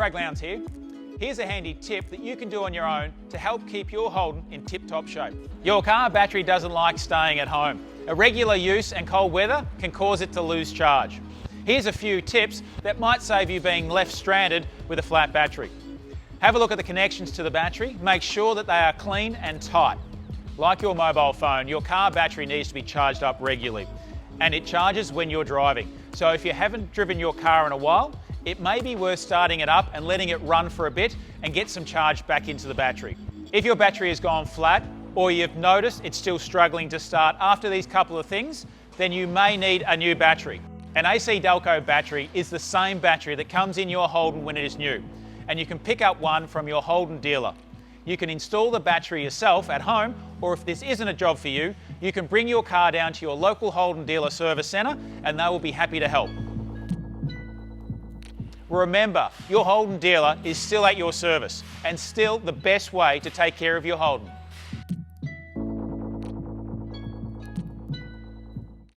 Greg Lowndes here. Here's a handy tip that you can do on your own to help keep your Holden in tip-top shape. Your car battery doesn't like staying at home. Irregular use and cold weather can cause it to lose charge. Here's a few tips that might save you being left stranded with a flat battery. Have a look at the connections to the battery. Make sure that they are clean and tight. Like your mobile phone, your car battery needs to be charged up regularly, and it charges when you're driving. So if you haven't driven your car in a while, it may be worth starting it up and letting it run for a bit and get some charge back into the battery. If your battery has gone flat or you've noticed it's still struggling to start after these couple of things, then you may need a new battery. An AC Delco battery is the same battery that comes in your Holden when it is new, and you can pick up one from your Holden dealer. You can install the battery yourself at home, or if this isn't a job for you, you can bring your car down to your local Holden dealer service centre and they will be happy to help. Remember, your Holden dealer is still at your service and still the best way to take care of your Holden.